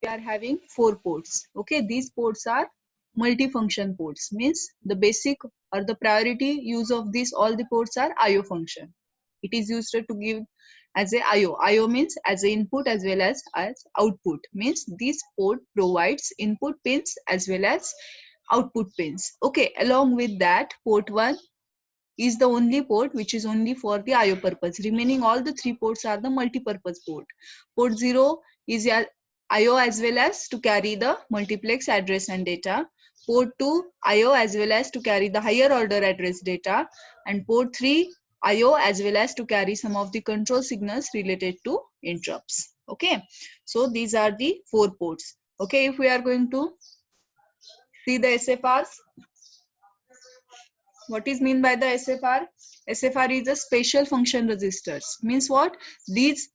we are having 4 ports. Okay, these ports are multifunction ports, means the basic or the priority use of these all the ports are IO function. It is used to give as a IO. IO means as a input as well as output, means this port provides input pins as well as output pins. Okay, along with that, port 1 is the only port which is only for the IO purpose. Remaining all the 3 ports are the multi-purpose port. Port 0 is IO as well as to carry the multiplex address and data. Port 2 IO as well as to carry the higher order address data. And port 3 IO as well as to carry some of the control signals related to interrupts. Okay, so these are the 4 ports. Okay, if we are going to see the SFRs, what is mean by the SFR? SFR is a special function registers. Means what? These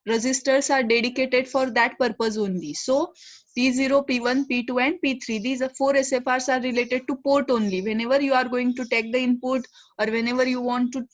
registers are dedicated for that purpose only. So P0, P1, P2 and P3, these are 4 SFRs are related to port only. Whenever you are going to take the input or whenever you want to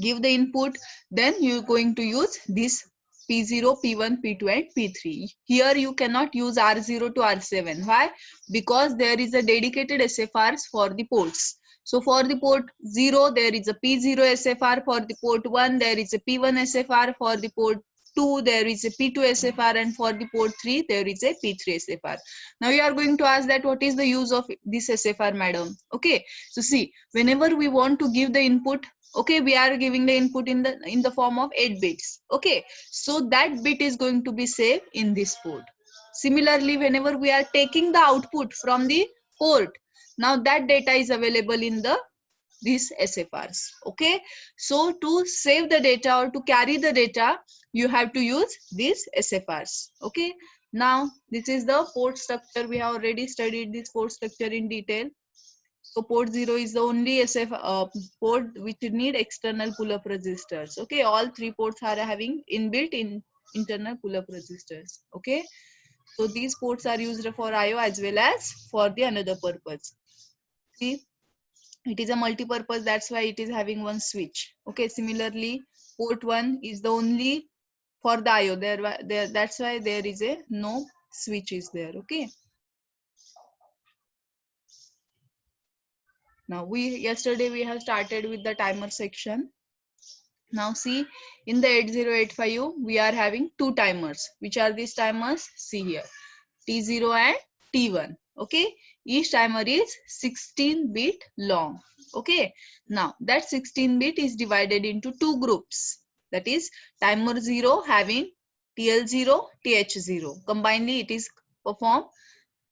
give the input, then you are going to use this P0, P1, P2 and P3. Here you cannot use R0 to R7. Why? Because there is a dedicated SFRs for the ports. So for the port 0, there is a P0 SFR. For the port 1, there is a P1 SFR. For the port 2, there is a P2 SFR. And for the port 3, there is a P3 SFR. Now you are going to ask that what is the use of this SFR, madam? Okay, so see, whenever we want to give the input, okay, we are giving the input in the form of 8 bits. Okay, so that bit is going to be saved in this port. Similarly, whenever we are taking the output from the port, now that data is available in these SFRs. Okay, so to save the data or to carry the data, you have to use these SFRs. Okay, now this is the port structure. We have already studied this port structure in detail. So port 0 is the only port which need external pull-up resistors. Okay, all 3 ports are having inbuilt in internal pull-up resistors. Okay, so these ports are used for IO as well as for the another purpose. See, it is a multi-purpose, that's why it is having one switch. Okay, similarly, port 1 is the only for the IO. That's why there is a no switch is there. Okay. Now yesterday we have started with the timer section. Now see, in the 8085 we are having 2 timers. Which are these timers? See here, T0 and T1. Okay, each timer is 16-bit long. Okay, now that 16-bit is divided into 2 groups. That is timer 0 having TL0, TH0. Combinedly it is perform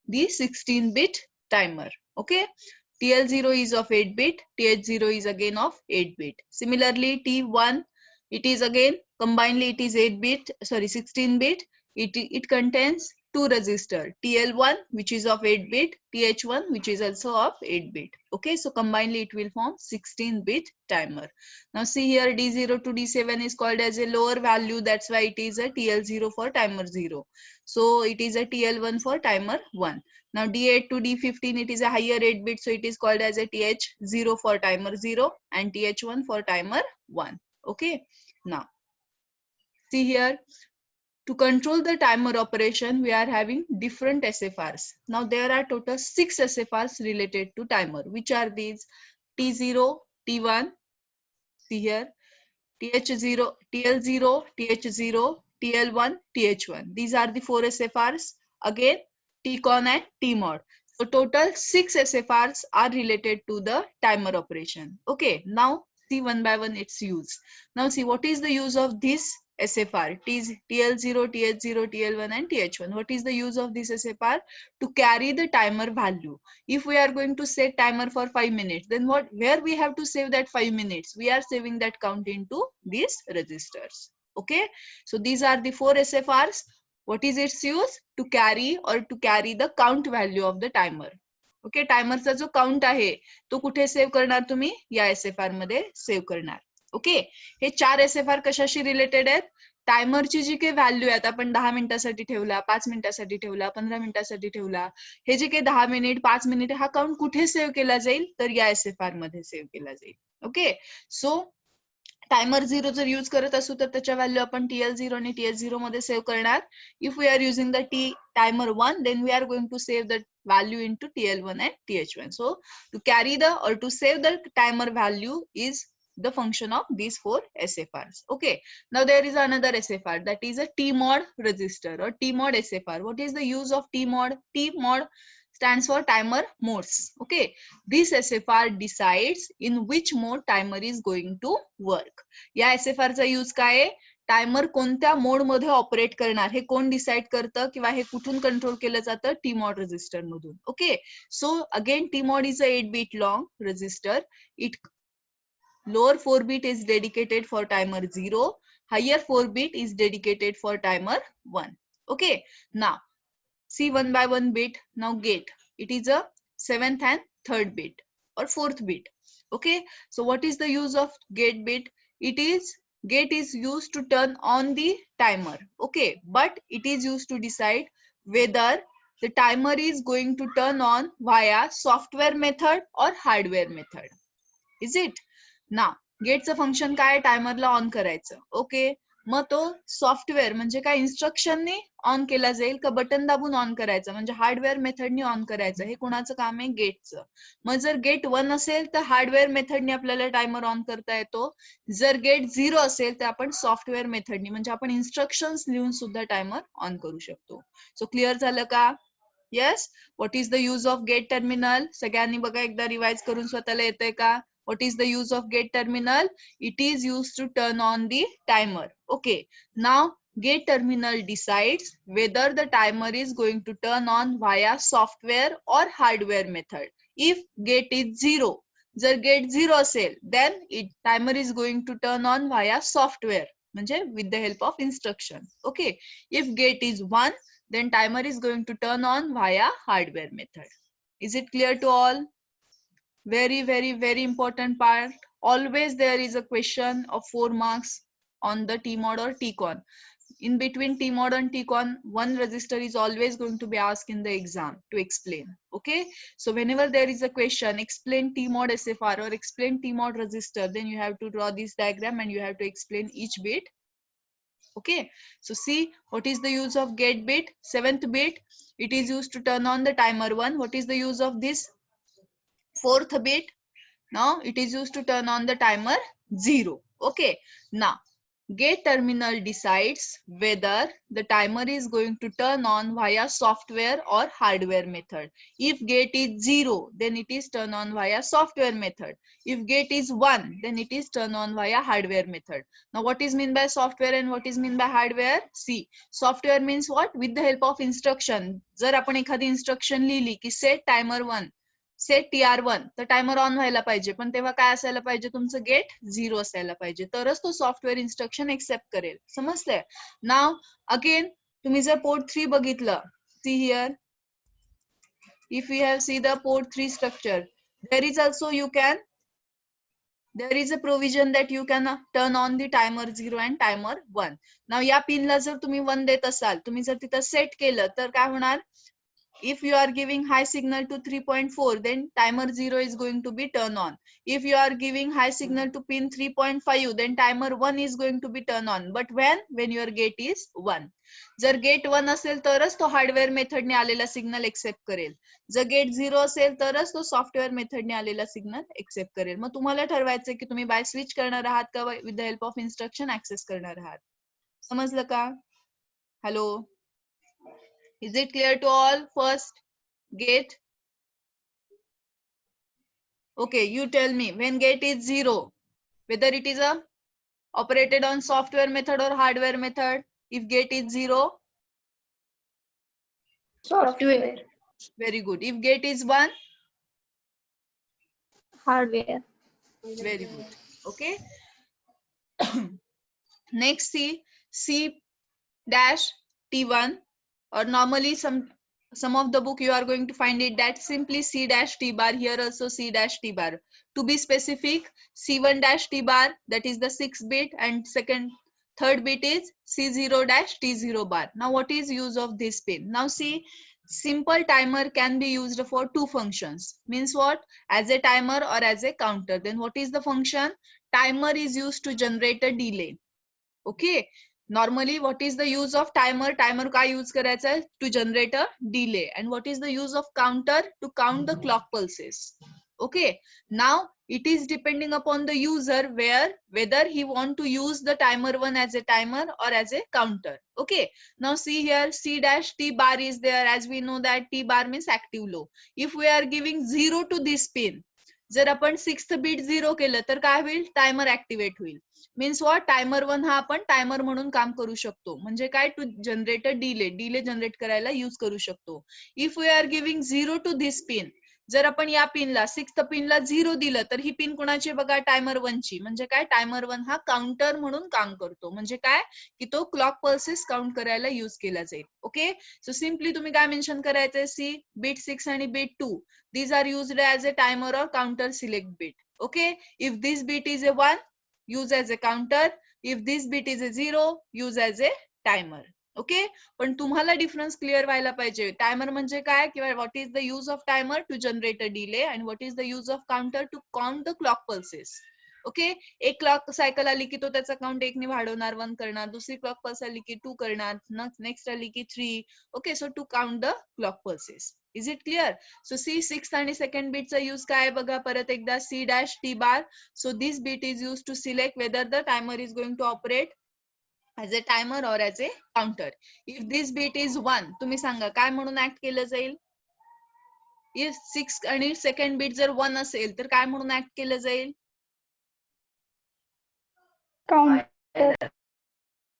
the 16-bit timer. Okay, TL0 is of 8-bit, TH0 is again of 8-bit. Similarly, T1, it is again combinedly it is 8-bit, sorry 16-bit. It contains 2 resistors, TL1 which is of 8-bit, TH1 which is also of 8-bit. Okay, so combinedly it will form 16-bit timer. Now see here, D0 to D7 is called as a lower value, that's why it is a TL0 for timer 0. So it is a TL1 for timer 1. Now D8 to D15, it is a higher 8-bit, so it is called as a TH0 for timer 0 and TH1 for timer 1. Okay, now see here, to control the timer operation, we are having different SFRs. Now there are total 6 SFRs related to timer. Which are these? T0, T1, see here, TH0, TL0, TH0, TL1, TH1. These are the 4 SFRs. Again, TCON and TMOD. So total 6 SFRs are related to the timer operation. Okay, now see one by one its use. Now see what is the use of this SFR, TL0, TH0, TL1 and TH1. What is the use of this SFR? To carry the timer value. If we are going to set timer for 5 minutes, then where we have to save that 5 minutes? We are saving that count into these registers. Okay, so these are the 4 SFRs. What is its use? To carry the count value of the timer. Okay, टायमरचा जो count आहे तो कुठे save करणार तुम्ही? या SFR मध्ये save करणार. ओके, हे 4 SFR कशाशी रिलेटेड आहेत? टायमरची जी काही व्हॅल्यू आहेत, आपण 10 मिनिटासाठी ठेवला, 5 मिनिटासाठी ठेवला, 15 मिनिटासाठी ठेवला, हे जे काही 10 मिनिट 5 मिनिट हा काउंट कुठे सेव्ह केला जाईल? तर या SFR मध्ये सेव्ह केला जाईल. ओके, सो टायमर 0 जर यूज करत असू तर त्याच्या व्हॅल्यू आपण TL0 आणि TH0 मध्ये सेव्ह करणार. If we are using the timer 1 then we are going to save the value into TL1 and TH1. So to carry the or to save the timer value is the function of these 4 SFRs. Okay, now there is another SFR, that is a TMOD register or TMOD SFR. What is the use of TMOD? TMOD stands for timer modes. Okay, this SFR decides in which mode timer is going to work. या SFR चा use काय आहे? Timer कोणत्या mode मध्ये operate करणार हे कोण decide करतं किंवा हे कुठून कंट्रोल केलं जातं? TMOD रजिस्टर मधून. Okay, so again TMOD is a 8-bit long register. It lower 4-bit is dedicated for timer 0, higher 4-bit is dedicated for timer 1. Okay, now see 1 by 1 bit. Now gate, it is a 7th and 3rd bit or 4th bit. Okay, so what is the use of gate bit? Gate is used to turn on the timer. Okay, but it is used to decide whether the timer is going to turn on via software method or hardware method. Is it? Now गेटचं function काय? टायमरला on करायचं. Okay, मग तो software म्हणजे काय इन्स्ट्रक्शननी on केला जाईल का बटन दाबून ऑन करायचं म्हणजे हार्डवेअर मेथडनी ऑन करायचं, हे कोणाचं काम आहे? गेटचं. मग जर गेट 1 असेल तर हार्डवेअर मेथडनी आपल्याला टायमर ऑन करता येतो. जर गेट 0 असेल तर आपण सॉफ्टवेअर मेथडनी म्हणजे आपण इन्स्ट्रक्शन्स लिहून सुद्धा टायमर ऑन करू शकतो. सो क्लिअर झालं का? Yes. What is the use of gate terminal? सगळ्यांनी बघा एकदा रिवाइज करून स्वतःला येतंय का? What is the use of gate terminal? It is used to turn on the timer. Okay, now gate terminal decides whether the timer is going to turn on via software or hardware method. If gate is 0, जर gate 0 असेल then timer is going to turn on via software म्हणजे with the help of instruction. Okay, if gate is 1 then timer is going to turn on via hardware method. Is it clear to all? Very, very, very important part. Always there is a question of 4 marks on the TMOD or TCON. In between TMOD and TCON, one register is always going to be asked in the exam to explain. Okay, so whenever there is a question, explain TMOD SFR or explain TMOD register, then you have to draw this diagram and you have to explain each bit. Okay, so see what is the use of gate bit? 7th bit, it is used to turn on the timer 1. What is the use of this 4th bit? Now it is used to turn on the timer 0. Okay, now gate terminal decides whether the timer is going to turn on via software or hardware method. If gate is 0, then it is turn on via software method. If gate is 1, then it is turn on via hardware method. Now what is mean by software and what is mean by hardware? See, software means what? With the help of instruction. जर आपण एखादी instruction लिहिली की set timer 1, set TR1, तर timer on व्हायला पाहिजे, पण तेव्हा काय असायला पाहिजे? तुमचं गेट 0 असायला पाहिजे, तरच तो सॉफ्टवेअर इन्स्ट्रक्शन एक्सेप्ट करेल. समजलंय? नाव अगेन तुम्ही जर पोर्ट 3 बघितलं, see here, if you have see the port 3 structure, there is a provision that you can turn on the timer 0 and timer 1. नाव या पिनला जर तुम्ही 1 देत असाल, तुम्ही जर तिथं सेट केलं तर काय होणार? If you are giving high signal to 3.4, then timer 0 is going to be turn on. If you are giving high signal to pin 3.5, then timer 1 is going to be turn on. But when your gate is 1. जर gate 1 असेल तरच तो hardware मेथडने आलेला signal accept करेल. जर gate 0 असेल तरच तो सॉफ्टवेअर मेथडने आलेला सिग्नल एक्सेप्ट करेल. मग तुम्हाला ठरवायचं की तुम्ही बाय स्विच करणार आहात का with the help of instruction access करणार आहात. समजलं का? Hello, is it clear to all? First gate. Okay, you tell me, when gate is 0, whether it is operated on software method or hardware method. If gate is 0, software. Very good. If gate is 1, Hardware. very good. Okay. Next, C dash T1, or normally some of the book you are going to find it that simply C dash T bar. Here also C dash T bar. To be specific, C1 dash T bar, that is the 6th bit, and third bit is C0 dash T0 bar. Now what is use of this pin? Now see, simple timer can be used for two functions. Means what? As a timer or as a counter. Then what is the function? Timer is used to generate a delay. Okay. Normally, what is the use of timer? Timer का use करायचा है? To generate a delay. And what is the use of counter? To count the clock pulses. Okay. Now, it is depending upon the user whether he want to use the timer one as a timer or as a counter. Okay. Now see here, C dash T bar is there. As we know that T bar means active low. If we are giving 0 to this pin, जर आपण 6th beat 0 केलं तर काय होईल? Timer activate होईल. Means what? Timer 1 हा आपण timer म्हणून काम करू शकतो. म्हणजे काय? To generate a delay generate करायला यूज करू शकतो. If we are giving 0 to this pin, जर आपण या पिनला 6th पिनला 0 दिलं तर ही पिन कोणाची? बघा, टायमर 1 ची. म्हणजे काय? टायमर 1 हा काउंटर म्हणून काम करतो. म्हणजे काय? की तो क्लॉक पल्सेस काउंट करायला यूज केला जाईल. ओके. सो सिम्पली तुम्ही काय मेन्शन करायचंय? सी बीट 6 आणि beat 2 these are used as a timer or counter select bit. Okay. If this bit is a 1, use as a counter. If this bit is a 0, use as a timer. Okay. पण तुम्हाला difference clear व्हायला पाहिजे. Timer म्हणजे काय किंवा what is the use of timer? To generate a delay. And what is the use of counter? To count the clock pulses. Okay. एक clock cycle आली की तो त्याचा काउंट 1 ने वाढवणार, 1 करणार. दुसरी क्लॉक पल्स आली की 2 करणार. नेक्स्ट आली की 3. Okay. So to count the clock pulses. Is it clear? So see 6th आणि 2nd बीटचा यूज काय बघा परत एकदा. C dash T bar. So this bit is use to select whether the timer is going to operate as a timer or as a counter. If this bit is 1, तुम्ही सांगा काय म्हणून act केलं जाईल? If 6 आणि 2nd beat जर 1 असेल तर काय म्हणून ऍक्ट केलं जाईल? Counter.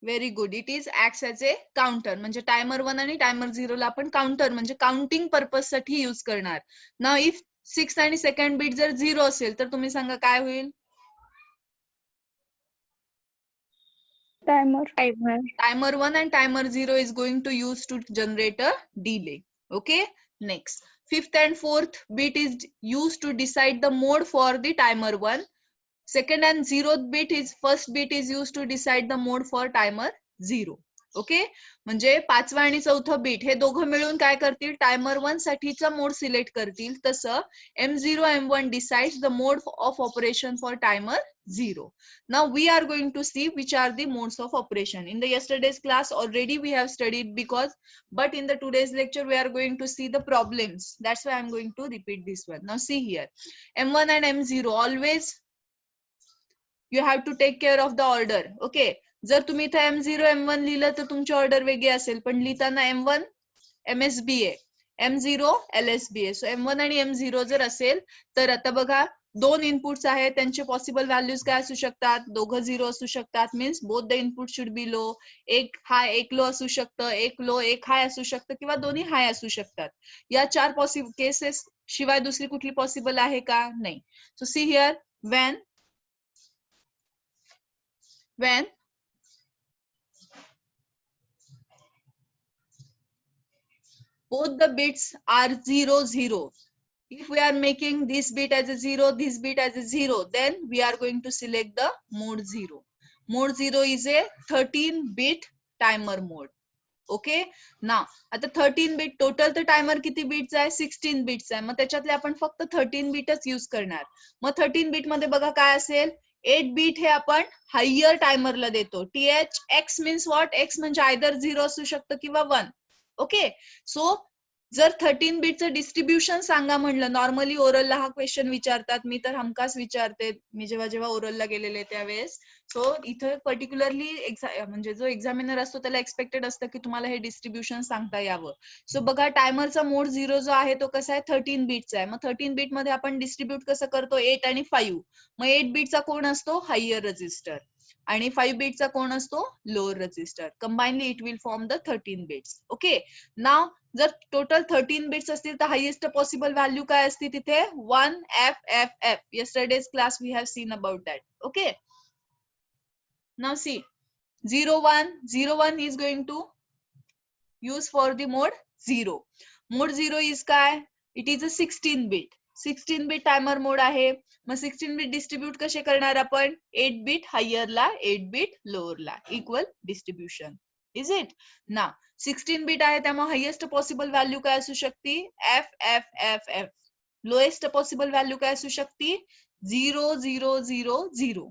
Very good. It is acts as a counter. म्हणजे टायमर 1 आणि टायमर 0 ला आपण काउंटर म्हणजे काउंटिंग पर्पज साठी यूज करणार. नाउ इफ 6 आणि 2nd बीट जर 0 असेल तर तुम्ही सांगा काय होईल? Timer. Timer 1 and timer 0 is going to use to generate a delay. Okay. Next, 5th and 4th bit is used to decide the mode for the timer 1. 2nd and 0th bit is first bit is used to decide the mode for timer 0. Okay. म्हणजे 5वा आणि 4थं beat हे दोघं मिळून काय करतील? Timer 1 साठीचा mode select करतील. तसं M0 M1 decides the mode of operation for timer 0. Now we are going to see which are the modes of operation. In the yesterday's class already we have studied but in the today's lecture we are going to see the problems. That's why I'm going to repeat this one. Now see here, M1 and M0 always you have to take care of the order. Okay. जर तुम्ही इथे M0 M1 लिहिलं तर तुमची order वेगळी असेल, पण लिहिताना M1 MSBA, M0 LSBA. सो M1 आणि M0 जर असेल तर आता बघा 2 इनपुट्स आहेत, त्यांचे पॉसिबल व्हॅल्यूज काय असू शकतात? दोघं 0 असू शकतात. Means both the input should be low. एक हाय एक लो असू शकतं, एक लो एक हाय असू शकतं किंवा दोन्ही हाय असू शकतात. या 4 पॉसिबल केसेस शिवाय दुसरी कुठली पॉसिबल आहे का? नाही. So see here, when both the bits are 0 0, if we are making this bit as a 0, this bit as a 0, then we are going to select the mode 0. Mode 0 is a 13-bit timer mode. Okay. ना आता 13 beat total तर timer किती beats आहे? 16 beats आहे. मग त्याच्यातले आपण फक्त 13 बीटच use करणार. मग 13 बीट मध्ये बघा काय असेल? 8 बीट हे आपण हायर टायमरला देतो. TH X means what? X म्हणजे आयदर 0 असू शकतं किंवा 1. ओके. सो जर 13 बीटचं डिस्ट्रीब्युशन सांगा म्हणलं, नॉर्मली ओरलला हा क्वेश्चन विचारतात. मी तर हमखास विचारते, मी जेव्हा ओरलला गेलेले त्यावेळेस. सो इथं पर्टिक्युलरली म्हणजे जो एक्झामिनर असतो त्याला एक्सपेक्टेड असतं की तुम्हाला हे डिस्ट्रीब्युशन सांगता यावं. सो बघा टायमरचा मोड 0 जो आहे तो कसा आहे? 13 बीटचा आहे. मग 13 बीट मध्ये आपण डिस्ट्रीब्यूट कसं करतो? 8 आणि 5. मग 8 बीटचा कोण असतो? Higher register. आणि 5 बीटचा कोण असतो? Lower register. Combinedly it will form the 13 bits. Okay. नाव जर टोटल 13 बीट्स असतील तर हायेस्ट पॉसिबल व्हॅल्यू काय असते तिथे? 1FFF. Yesterday's class we have seen about that. Okay. Now see, 01. 01 is going to use for the mode 0. Mode 0 is काय? It is a 16 bit. 16 bit timer mode आहे. मग 16 bit distribute कसे करणार आपण? 8 bit हायरला, 8 बीट लोअरला. Equal distribution. Is it ना. 16 beat आहे त्यामुळे हायेस्ट पॉसिबल व्हॅल्यू काय असू शकते? F F F F. Lowest possible value काय असू शकते? 0000.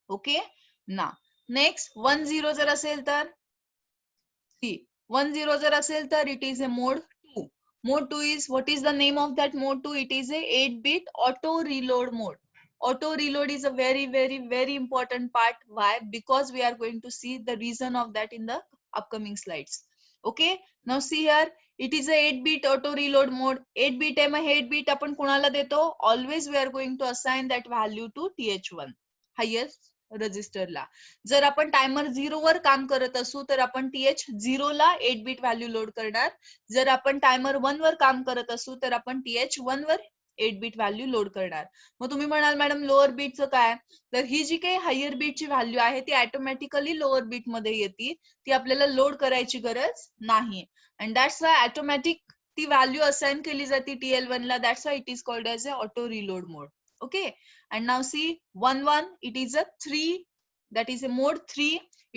ओके ना. नेक्स्ट 10 जर असेल तर 10 जर असेल तर it is a mode 2. Mode 2 is, what is the name of that mode 2? It is a 8-bit auto reload mode. Auto reload is a very important part. Why? Because we are going to see the reason of that in the upcoming slides. Okay, now see here, it is a 8-bit auto reload mode. 8-bit आहे मग 8-bit आपण कोणाला देतो? Always we are going to assign that value to TH1, highest रजिस्टरला. जर आपण timer 0 वर काम करत असू तर आपण TH0 ला 8-bit व्हॅल्यू लोड करणार. जर आपण टायमर 1 वर काम करत असू तर आपण TH1 वर 8-bit व्हॅल्यू लोड करणार. मग तुम्ही म्हणाल मॅडम लोअर बीटचं काय? तर ही जी काही हायर बीटची व्हॅल्यू आहे ती ऑटोमॅटिकली लोअर बीट मध्ये येते, ती आपल्याला लोड करायची गरज नाही. अँड दॅट्स वाय ऑटोमॅटिक ती व्हॅल्यू असाइन केली जाते TL1 ला. That's why it is called as a auto reload mode. Okay, and now see 11, it is a 3, that is a mode 3.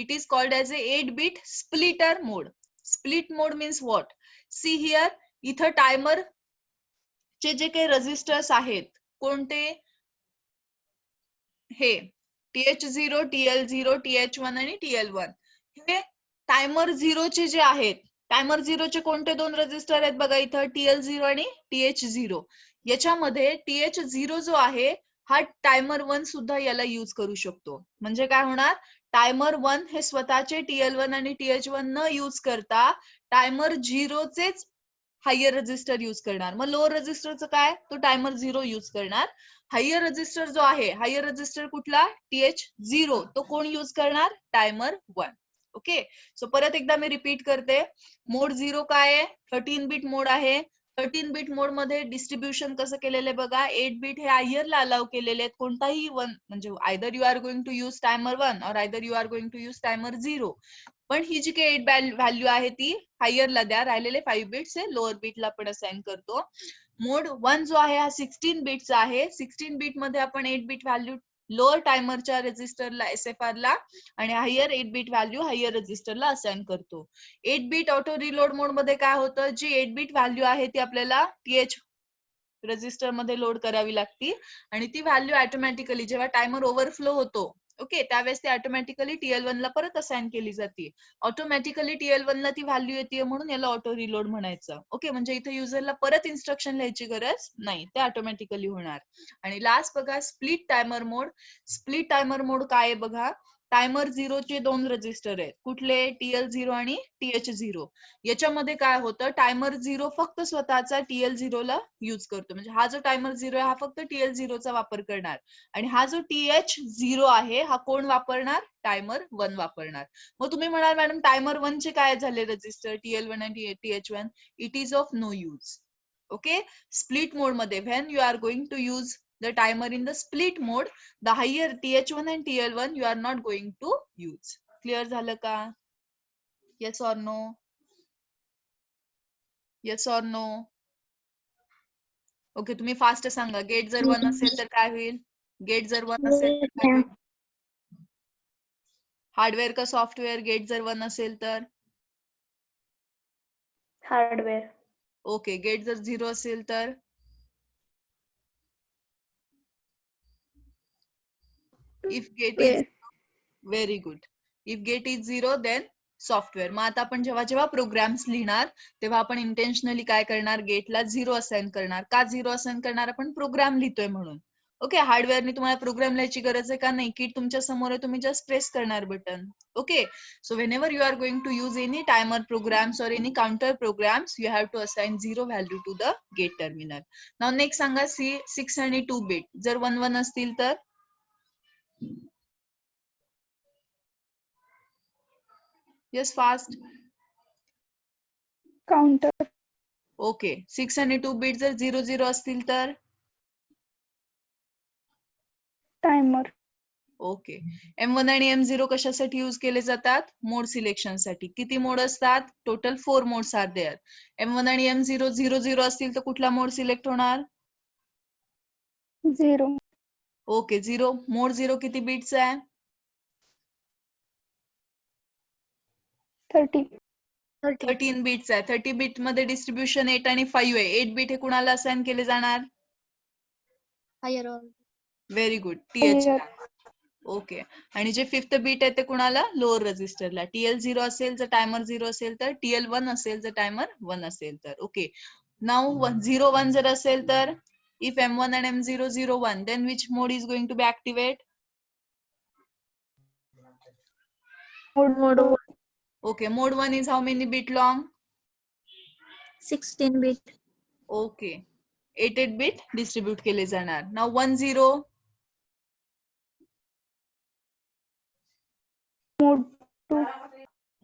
It is called as a 8-bit splitter mode. Split mode means what? See here, इथं timer चे जे काही registers आहेत कोणते? हे TH0, TL0, TH1 आणि TL1. हे timer 0 चे जे आहेत, timer 0 चे कोणते दोन रजिस्टर आहेत बघा इथं, TL0 आणि TH0. याच्यामध्ये TH0 जो आहे हा टायमर 1 सुद्धा याला यूज करू शकतो. म्हणजे काय होणार? टायमर 1 हे स्वतःचे TL1 आणि TH1 न यूज करता टायमर 0 चेच हायर रजिस्टर यूज करणार. मग लोअर रजिस्टरचं काय? तो टायमर 0 यूज करणार. हायर रजिस्टर जो आहे, हायर रजिस्टर कुठला? TH0, तो कोण यूज करणार? टायमर 1. ओके, सो परत एकदा मी रिपीट करते. मोड 0 काय आहे? 13 बीट मोड आहे. 13 बीट मोड मध्ये डिस्ट्रीब्युशन कसं केलेलं आहे बघा. 8 बीट हे हायरला अलाउ केलेले आहेत. कोणताही वन म्हणजे either you are going to use timer 1 और either you are going to use timer 0. पण ही जी काही 8 व्हॅल्यू आहे ती हायरला द्या, राहिलेले 5 बिट्स हे लोअर बीटला आपण असाइन करतो. मोड 1 जो आहे हा 16 बीटचा आहे. 16 बीट मध्ये आपण 8 बीट व्हॅल्यू लोअर टायमरच्या रजिस्टरला SFR ला आणि हायर 8 बीट व्हॅल्यू हायर रजिस्टरला असाइन करतो. 8 बीट ऑटो रिलोड मोड मध्ये काय होतं? जी 8 बीट व्हॅल्यू आहे ती आपल्याला TH रजिस्टर मध्ये लोड करावी लागती आणि ती व्हॅल्यू ऑटोमॅटिकली जेव्हा टायमर ओव्हरफ्लो होतो, ओके, त्यावेळेस ती ऑटोमॅटिकली TL1 ला परत असाइन केली जाते. ऑटोमॅटिकली TL1 ला ती व्हॅल्यू येते म्हणून याला ऑटो रिलोड म्हणायचं. ओके, म्हणजे इथे युजरला परत इन्स्ट्रक्शन लिहायची गरज नाही, ते ऑटोमॅटिकली होणार. आणि लास्ट बघा split timer mode. Split timer mode काय आहे बघा. टायमर 0 चे दोन रजिस्टर आहेत. कुठले? TL0 आणि TH0. याच्यामध्ये काय होतं? टायमर 0 फक्त स्वतःचा TL0 ला यूज करतो. म्हणजे हा जो टायमर 0 आहे हा फक्त TL0 चा वापर करणार आणि हा जो TH0 आहे हा कोण वापरणार? टायमर 1 वापरणार. मग तुम्ही म्हणाल मॅडम टायमर 1 चे काय झाले रजिस्टर TL1 आणि TH1? It is of no use. Okay, split mode मध्ये when you are going to use the timer in the split mode, the higher TH1 and TL1 you are not going to use. Clear झालं का? Yes or no? Yes or no? Okay, तुम्ही fast सांगा. Gate जर 1 असेल तर काय होईल? Gate जर 1 असेल तर काय होईल? हार्डवेअर का सॉफ्टवेअर? गेट जर 1 असेल तर हार्डवेअर. ओके, गेट जर 0 असेल तर if gate is very good. If gate is 0 then software. मग आता आपण जेव्हा जेव्हा प्रोग्राम्स लिहिणार तेव्हा आपण इंटेन्शनली काय करणार? गेटला 0 असाइन करणार. का 0 असाइन करणार? आपण प्रोग्राम लिहितोय म्हणून. ओके, हार्डवेअरने तुम्हाला प्रोग्राम लिहायची गरज आहे का? नाही. किट तुमच्या समोर आहे, तुम्ही जस्ट प्रेस करणार button. Okay, so whenever you are going to use any timer programs or any counter programs you have to assign 0 value to the gate terminal. Now next सांगा 6 आणि 2 बीट जर 1 1 असतील तर येस फास्ट. काउंटर. ओके, 6 आणि 2 beat जर 0 0 असतील तर timer. Okay, M1 आणि M0 कशासाठी यूज केले जातात? मोड सिलेक्शन साठी. किती मोड असतात? Total 4 modes are there. M1 आणि M0 0 0 असतील तर कुठला मोड सिलेक्ट होणार? 0. ओके, 0. मोड 0 किती बीटचा आहे? 30. 13 बिट्स आहे. 30 बिट मध्ये डिस्ट्रीब्युशन 8 आणि 5 आहे. 8 बिट हे कुणाला असाइन केले जाणार? Higher order. Very good, TH Higher. ला. ओके. आणि जे 5th बीट आहे ते कुणाला? लोअर रजिस्टरला. TL0 असेल तर टायमर 0 असेल तर, TL1 असेल तर टायमर 1 असेल तर. ओके. नाउ 0 1 जर असेल तर, if M1 and M0 0 1, then which mode is going to be activate? Mode 2. Okay, mode 1 is how many bit long? 16 bit. Okay. 8 bit distribute केले जाणार. Now 1 0. Mode 2.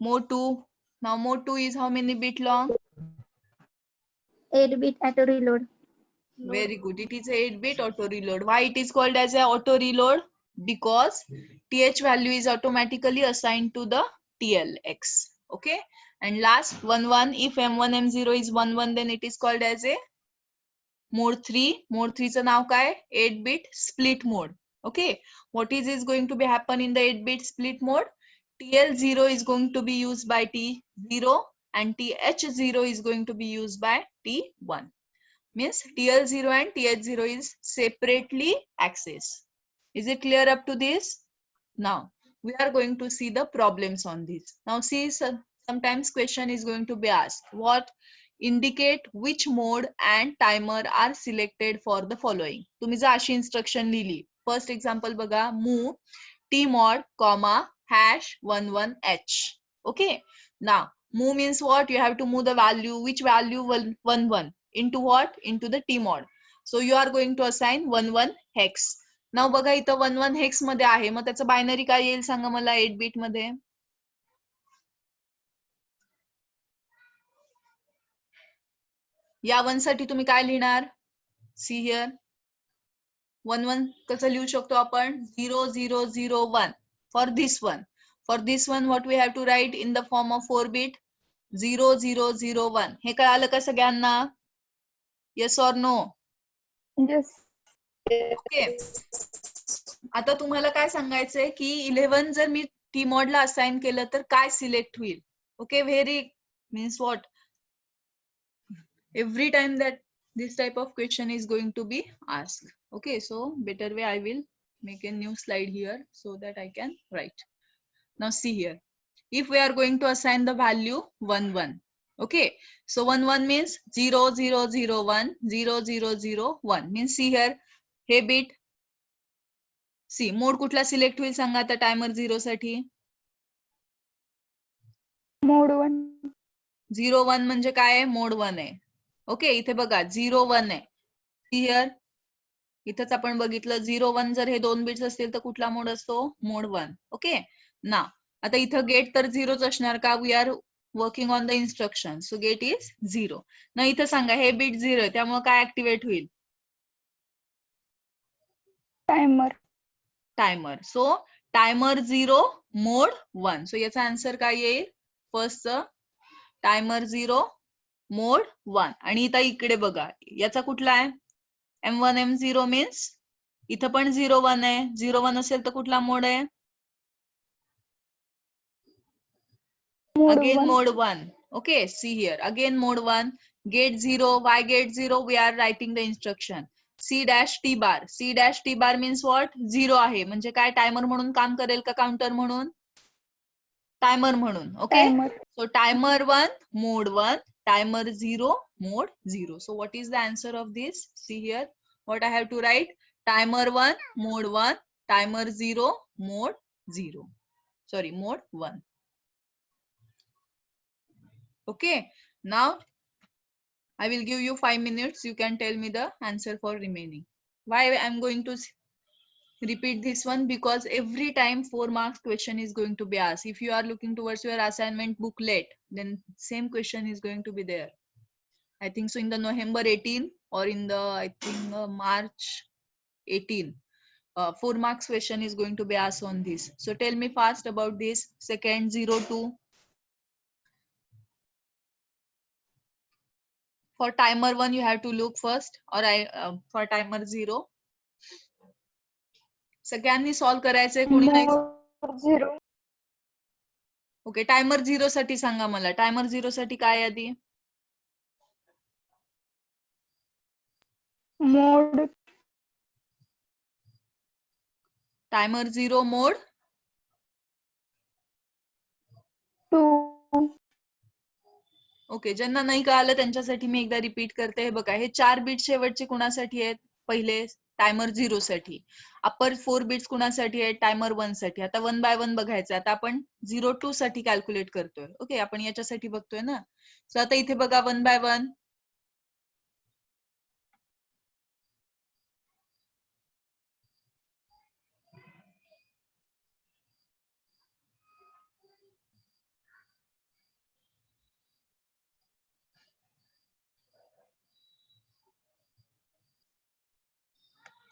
Mode 2. Now mode 2 is how many bit long? 8 bit auto reload. Very good. It is a 8 bit auto reload. Why it is called as a auto reload? Because TH value is automatically assigned to the TLX. Okay. And last 1 1. If M1 M0 is 1 1, then it is called as a mode 3. Mode 3 चं नाव काय? 8 bit split mode. Okay. What is going to be happen in the 8 bit split mode? TL0 is going to be used by T0 and TH0 is going to be used by T1. Means TL0 and TH0 is separately accessed. Is it clear up to this? Now we are going to see the problems on this. Now see, sometimes question is going to be asked. What indicate which mode and timer are selected for the following? तुम्ही जर अशी instruction लिहिली. First example बघा, move tmod comma #11h. Okay. Now move means what? You have to move the value. Which value? 11 into what? Into the tmod. So you are going to assign 11 hex. Now बघा इथं 11 hex मध्ये आहे, मग त्याचं binary काय येईल सांगा मला 8 beat मध्ये? या 1 साठी तुम्ही काय लिहिणार? सी हियर 1 1 कसं लिहू शकतो आपण? 0 0 0 1 for this one. For this one what we have to write in the form of 4 bit? 0 0 0 1. हे कळालं का सगळ्यांना? Yes or no? Yes. Okay. आता तुम्हाला काय सांगायचंय की 11 जर मी टी मॉडला असाइन केलं तर काय सिलेक्ट होईल? Okay. Very means what? Every time that this type of question is going to be asked. Okay, so better way I will make a new slide here so that I can write. Now see here, if we are going to assign the value 1 1. Okay, so 1 1 means 0 0 0 1 0 0 0 1 means see here, हे bit C mode कुठला select होईल सांगा आता timer 0 साठी? Mode 1. 0 1 म्हणजे काय आहे? Mode 1 आहे. ओके. इथे बघा 0 1 आहे. हियर इथंच आपण बघितलं 0 1 जर हे 2 बिट्स असतील तर कुठला मोड असतो? मोड 1. ओके ना. आता इथं गेट तर 0च असणार का? We are working on the instruction, so gate is 0. ना इथं सांगा हे बिट 0 आहे त्यामुळे काय ऍक्टिव्हेट होईल? Timer. टायमर. सो टायमर 0 मोड 1. सो याचा आन्सर काय येईल? First timer 0 mode 1. आणि इथं इकडे बघा याचा कुठला आहे? M1 M0 मीन्स इथं पण 0 1 आहे. 0 1 असेल तर कुठला मोड आहे? Mode again 1. Mode 1. Okay, see here again mode 1. Gate 0. Why gate 0? We are writing the instruction C' bar. C' bar means what? 0 आहे म्हणजे काय? टायमर म्हणून काम करेल का काउंटर म्हणून? टायमर म्हणून. Okay. Timer. So timer 1 mode 1, timer 0 mode 0. So what is the answer of this? See here what I have to write. Timer 1 mode 1, timer 0 mode 0. Sorry, mode 1. Okay. Now I will give you 5 minutes. You can tell me the answer for remaining. Why I am going to repeat this one? Because every time 4 marks question is going to be asked. If you are looking towards your assignment booklet, then same question is going to be there. I think so in the November 18 or in the March 18. 4 marks question is going to be asked on this. So tell me fast about this. Second 02. For timer 1 you have to look first, or for timer 0. सगळ्यांनी solve करायचंय, कोणी नाही? Mode 0. Okay, timer 0 साठी सांगा मला. Timer 0 साठी काय आधी? Mode timer 0 mode 2. Okay, ज्यांना नाही कळालं त्यांच्यासाठी मी एकदा रिपीट करते. हे बघा, हे 4 बीट शेवटचे कुणासाठी आहेत? पहिले टायमर 0 साठी. अपर 4 बीट्स कुणासाठी आहेत? टायमर 1 साठी. आता 1 बाय 1 बघायचं. आता आपण 0 साठी कॅल्क्युलेट करतोय. ओके, आपण याच्यासाठी बघतोय ना. सो आता इथे बघा 1 bye 1.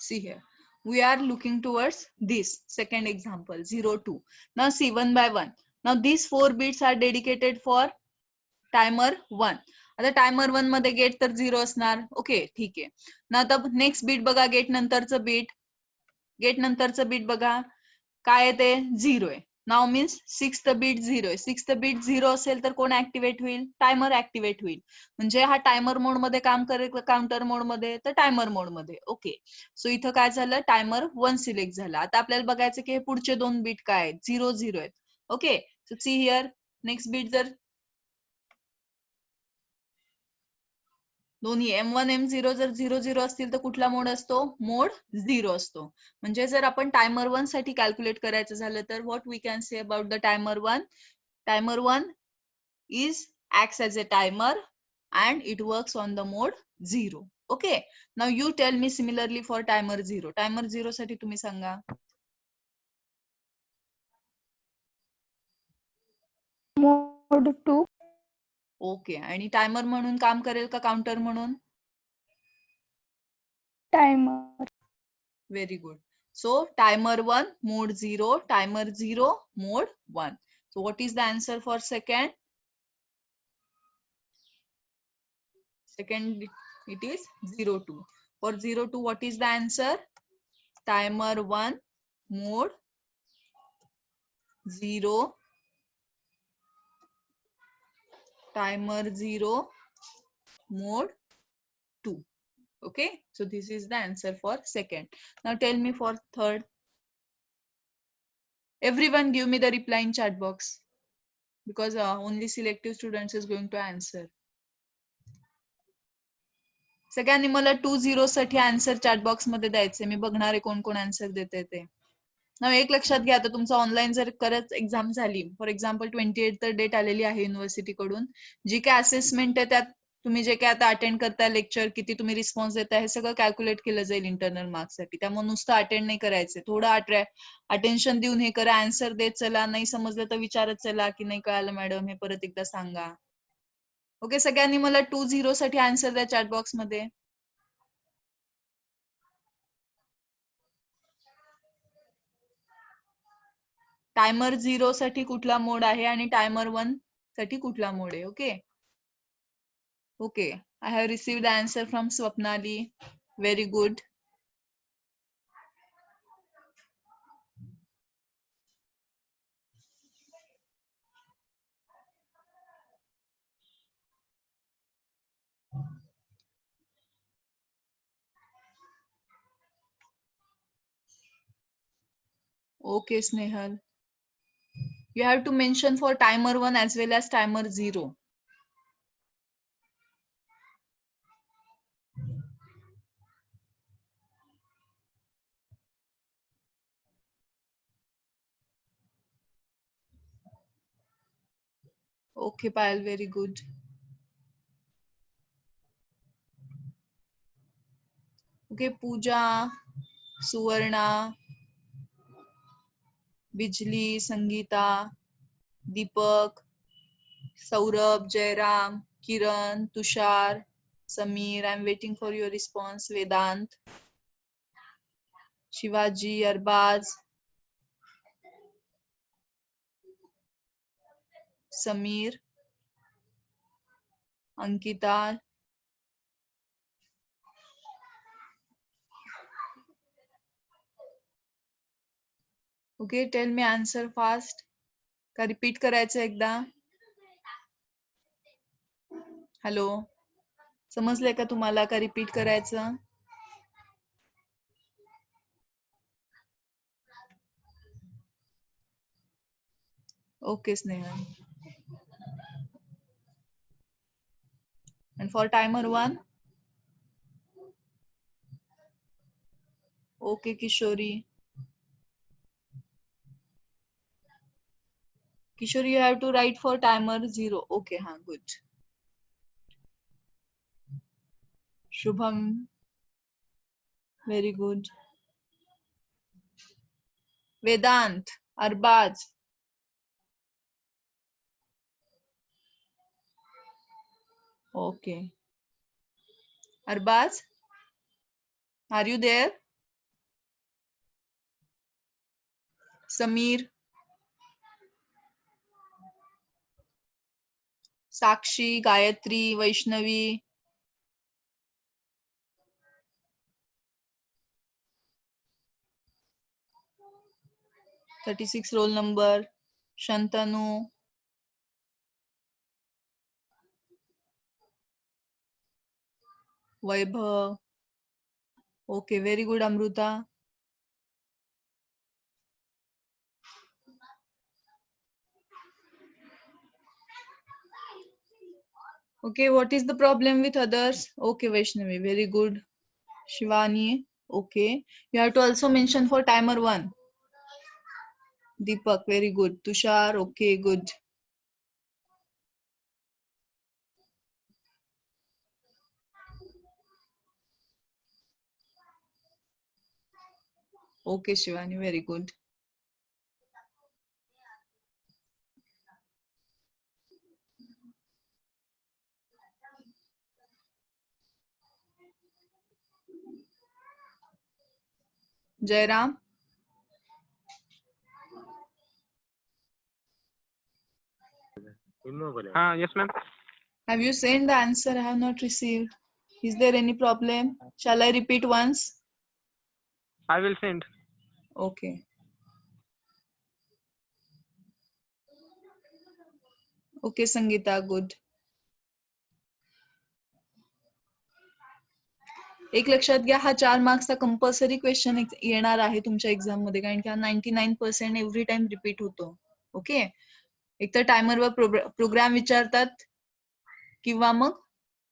See here, we are looking towards this second example 02. Now see 1 by 1. Now these 4 bits are dedicated for timer 1. आता टायमर 1 मध्ये गेट तर 0 असणार. ओके, ठीक आहे ना. आता नेक्स्ट बीट बघा, गेट नंतरचं बीट. गेट नंतरचं बीट बघा काय आहे ते 0 आहे. नाव मीन्स 6th बीट 0 आहे. 6th बीट 0 असेल तर कोण ऍक्टिव्हेट होईल? टायमर ऍक्टिव्हेट होईल. म्हणजे हा टायमर मोड मध्ये काम करेल का काउंटर मोड मध्ये? तर टायमर मोड मध्ये. ओके, सो इथं काय झालं? टायमर 1 सिलेक्ट झाला. आता आपल्याला बघायचं की हे पुढचे 2 बीट काय आहेत? 0 0 आहेत. Okay, so see here, next bit जर दोन्ही M1 M0 जर 0 0 असतील तर कुठला मोड असतो? मोड 0 असतो. म्हणजे जर आपण टायमर 1 साठी कॅल्क्युलेट करायचं झालं तर what we can say about the timer 1? Timer 1 is acts as a timer and it works on the mode 0. Okay, now you tell me similarly for timer 0. Timer 0 साठी तुम्ही सांगा. मोड 2. ओके, आणि timer म्हणून काम करेल का counter म्हणून? Timer. Very good. So timer 1 mode 0, timer 0 mode 1. So what is the answer for second? Second it is 02. For 02 what is the answer? Timer 1 mode 0, timer 0 mode 2. Okay, so this is the answer for second. Now tell me for third. Everyone give me the reply in chat box because only selective students is going to answer. सगळ्यांनी मला 20 साठी answer chat box मध्ये द्यायचे. मी बघणार आहे कोण कोण answer देते ते. ना एक लक्षात घ्या, आता तुमचं ऑनलाईन जर करत एक्झाम झाली, फॉर एक्झाम्पल 28 तर डेट आलेली आहे युनिव्हर्सिटी कडून, जी काय असेसमेंट आहे त्यात तुम्ही जे काय आता अटेंड करताय लेक्चर, किती तुम्ही रिस्पॉन्स देताय, हे सगळं कॅल्क्युलेट केलं जाईल इंटरनल मार्क्स साठी. त्यामुळे नुसतं अटेंड नाही करायचं, थोडं अटेन्शन देऊन हे करा, आन्सर देत चला, नाही समजलं तर विचारत चला की नाही कळालं मॅडम हे परत एकदा सांगा. ओके, सगळ्यांनी मला 20 साठी आन्सर द्या चॅट बॉक्स मध्ये. टायमर 0 साठी कुठला मोड आहे आणि टायमर 1 साठी कुठला मोड आहे? Okay okay, I have received the answer from Swapnali. Very good. Okay, Snehal. You have to mention for timer 1 as well as timer 0. Okay, Payal, very good. Okay, Pooja, Suvarna, Bijli, Sangeeta, Deepak, Saurabh, Jairam, Kiran, Tushar, Sameer. I'm waiting for your response. Vedant, Shivaji, Arbaz, Sameer, Ankita. Okay, tell me answer fast. का repeat करायचं एकदा? Hello, समजलंय का तुम्हाला का repeat करायचं? Okay Sneha. And for timer 1? Okay, Kishori. Kishori, you have to write for timer 0. Okay, हाँ, good. Shubham, very good. Vedant, Arbaz. Okay. Arbaz, are you there? Sameer, Sakshi, Gayatri, Vaishnavi. (36) roll number. Shantanu. Vaibhav. Okay, very good, Amruta. Okay, what is the problem with others? Okay, Vaishnavi, very good. Shivani, okay. You have to also mention for timer 1. Deepak, very good. Tushar, okay, good. Okay, Shivani, very good. Jairam, Yes, ma'am. have you sent the answer? I have not received. Is there any problem? Shall I repeat once? I will send. Okay. Okay, Sangeeta, good. एक लक्षात घ्या, हा 4 मार्क्सचा compulsory question येणार आहे तुमच्या exam मध्ये, कारण की हा 99% एव्हरी टाइम रिपीट होतो. ओके, एक तर टायमरवर प्रोग्राम विचारतात किंवा मग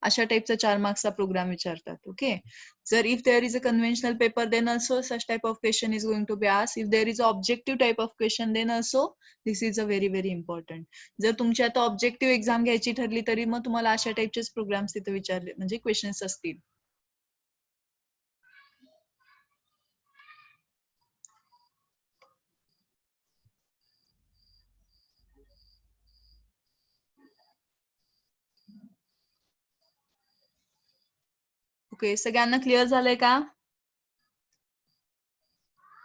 अशा टाइपचा 4 मार्क्सचा प्रोग्राम विचारतात. ओके, जर if there is a conventional paper then also such type of question is going to be asked. If there is a objective type of question then also this is a very very important. जर तुमची आता objective exam घ्यायची ठरली तरी मग तुम्हाला अशा टाइपचेच programmes तिथे विचारले म्हणजे क्वेश्चन्स असतील. ओके, सगळ्यांना क्लिअर झालंय का?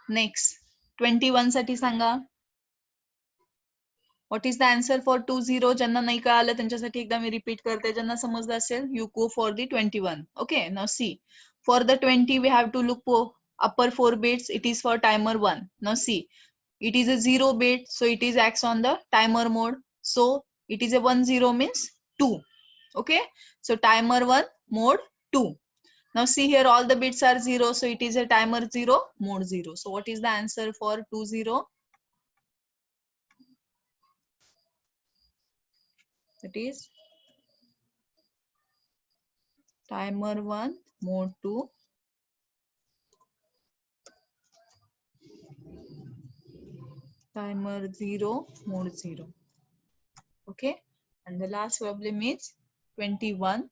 नेक्स्ट 21 साठी सांगा. What is the answer for 20? ज्यांना नाही कळालं त्यांच्यासाठी एकदा मी रिपीट करते, ज्यांना समजलं असेल you go for the 21. Okay, now see for the 20 we have to look upper 4 bits. It is for timer 1. Now see, it is a 0 bit, so it is acts on the timer mode. So it is a 1 0 means 2. Okay, so timer 1 mode 2. Now see here all the bits are 0, so it is a timer 0 mode 0. So what is the answer for 20? That is timer 1 mode 2. Timer 0 mode 0. Okay, and the last problem is 21.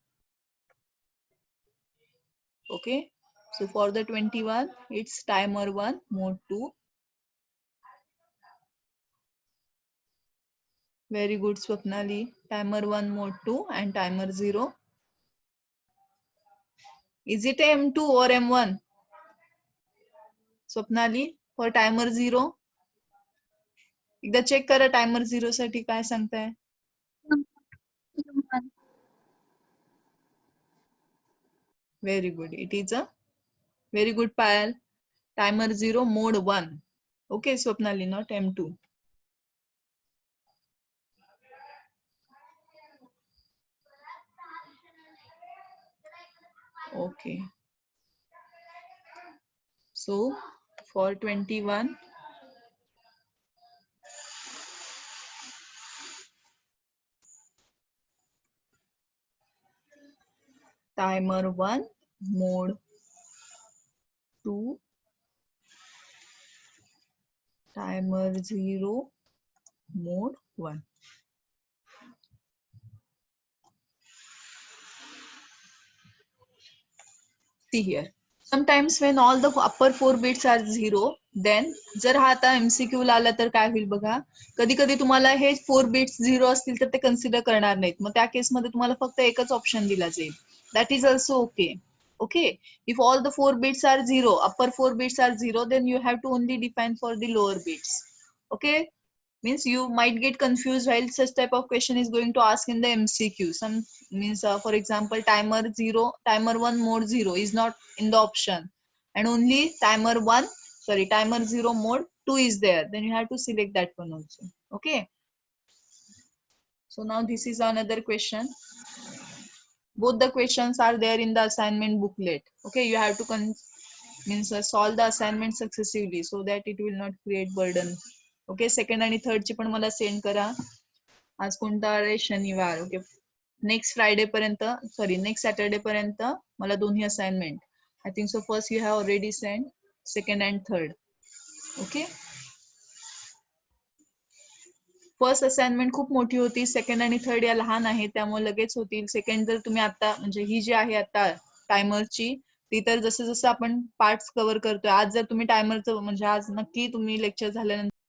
Okay, so for the 21 it's timer 1 mode 2. Very good, Swapnali. Timer 1 mode 2 and timer 0. Is it M2 or M1? Swapnali, for timer 0 एकदा check करा timer 0 साठी काय सांगताय. Very good. It is a very good Payal. Timer 0 mode 1. Okay, Swapnali, not M2. Okay. So for 21, timer 1, mode 2, timer 0, mode 1. See here. Sometimes when all the upper 4 bits are 0, then जर हा आता MCQ ला आला तर काय होईल बघा, कधी कधी तुम्हाला हे 4 बिट्स 0 असतील तर ते कन्सिडर करणार नाहीत, मग त्या केस मध्ये तुम्हाला फक्त एकच ऑप्शन दिला जाईल. That is also okay. Okay, if all the 4 bits are 0, upper 4 bits are 0, then you have to only define for the lower bits. Okay, means you might get confused while such type of question is going to ask in the MCQ. Some means for example timer 0, timer 1 mode 0 is not in the option, and only timer 0 mode 2 is there, then you have to select that one also. Okay, so now this is another question. Both the questions are there in the assignment booklet. Okay, you have to solve the assignment successively so that it will not create burden. Okay, second आणि third ची पण मला send करा. आज कोणता आहे? शनिवार. Okay, next Friday पर्यंत, सॉरी नेक्स्ट सॅटर्डे पर्यंत मला दोन्ही assignment. I think so first you have already send, second and third. Okay, first assignment खूप मोठी होती, सेकंड आणि थर्ड या लहान आहेत त्यामुळे लगेच होतील. सेकंड जर तुम्ही आता म्हणजे ही जी आहे आता टायमरची, ती तर जसं जसं आपण पार्ट्स कव्हर करतोय, आज जर तुम्ही टायमरचं म्हणजे आज नक्की तुम्ही लेक्चर झाल्यानंतर